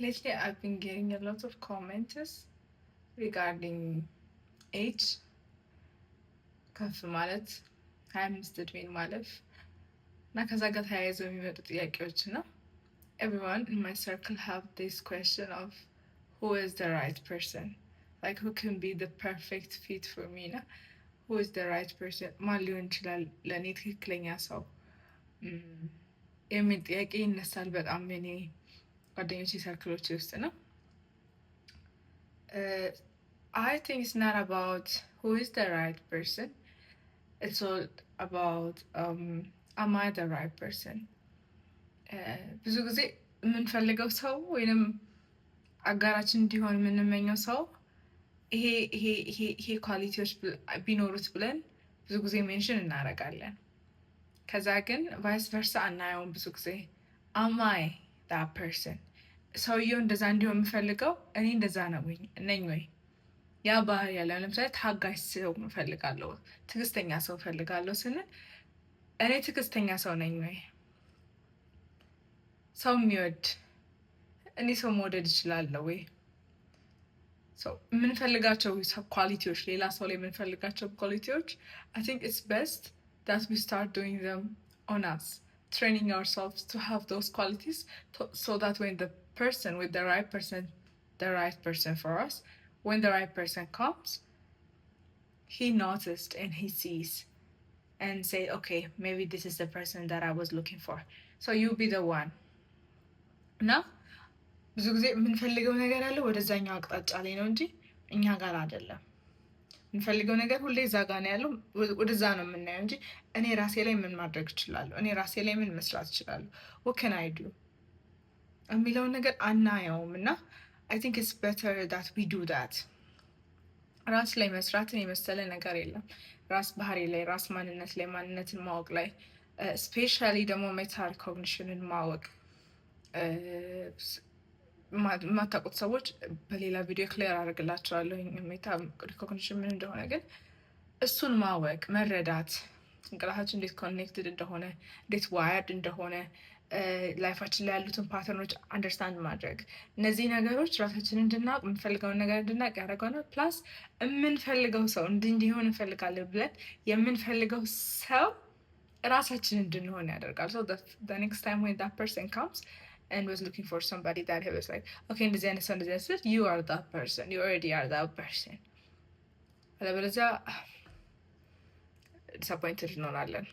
Lately, I've been getting a lot of comments regarding age, ከፍ ማለት 25 እድሜን ማለፍ እና ከዛ ጋር ተያይዘው የሚመጡ ጥያቄዎች ነው። Everyone in my circle have this question of who is the right person, like who can be the perfect fit for me, na? Who is the right person? ማን ሊሆን ይችላል ለእኔ ትክክለኛ ሰው የሚል ጥያቄ ይነሳል በጣም እኔ ጓደኞቼ ሰርክሎች ውስጥ ነው። I think it's not about who is the right person. It's all about am I the right person? ብዙ ጊዜ የምንፈልገው ሰው ወይንም አጋራችን እንዲሆን የምንመኘው ሰው ይሄ ኳሊቲዎች ቢኖሩት ብለን ብዙ ጊዜ ሜንሽን እናደርጋለን። ከዛ ግን ቫይስ ቨርሳ አናየውም። ብዙ ጊዜ አማይ ዳት ፐርሰን ሰውየው እንደዛ እንዲሆን የምፈልገው እኔ እንደዛ ነው ነኝ ወይ? ያ ባህሪ ያለ ለምሳሌ ታጋሽ ሰው እፈልጋለሁ፣ ትዕግስተኛ ሰው እፈልጋለሁ ስንል እኔ ትዕግስተኛ ሰው ነኝ ወይ? ሰው የሚወድ እኔ ሰው መውደድ እችላለሁ ወይ? የምንፈልጋቸው ኳሊቲዎች ሌላ ሰው ላይ የምንፈልጋቸው ኳሊቲዎች I think it's best that we start doing them on us, training ourselves to have those qualities so that when the person with the right person for us, when the right person comes, he noticed and he sees and say, okay, maybe this is the person that I was looking for. So you be the one. Now, ብዙ ጊዜ የምንፈልገው ነገር ያለው ወደዛኛው አቅጣጫ ላይ ነው እንጂ እኛ ጋር አይደለም። የምንፈልገው ነገር ሁሌ እዛ ጋር ነው ያለው፣ ወደዛ ነው የምናየው እንጂ እኔ ራሴ ላይ ምን ማድረግ እችላለሁ፣ እኔ ራሴ ላይ ምን መስራት እችላለሁ፣ what can I do የሚለውን ነገር አናየውም። እና I think it's better that we do that። ራስ ላይ መስራትን የመሰለ ነገር የለም። ራስ ባህሪ ላይ፣ ራስ ማንነት ላይ፣ ማንነትን ማወቅ ላይ ስፔሻሊ ደግሞ ሜታ ሪኮግኒሽንን ማወቅ የማታውቁት ሰዎች በሌላ ቪዲዮ ክሊር አደርግላቸዋለሁ ሜታ ሪኮግኒሽን ምን እንደሆነ። ግን እሱን ማወቅ መረዳት፣ ጭንቅላታችን እንዴት ኮኔክትድ እንደሆነ፣ እንዴት ዋየርድ እንደሆነ፣ ላይፋችን ላይ ያሉትን ፓተርኖች አንደርስታንድ ማድረግ፣ እነዚህ ነገሮች ራሳችን እንድናውቅ የምንፈልገውን ነገር እንድናውቅ ያደርገናል። ፕላስ የምንፈልገው ሰው እንዲሆን እንፈልጋለን ብለን የምንፈልገው ሰው ራሳችን እንድንሆን ያደርጋል። So the next time when that person comes and was looking for somebody that he was like, okay, እንደዚህ አይነት ሰው you are that person, you already are that person። አለበለዚያ ዲስአፖይንትድ እንሆናለን።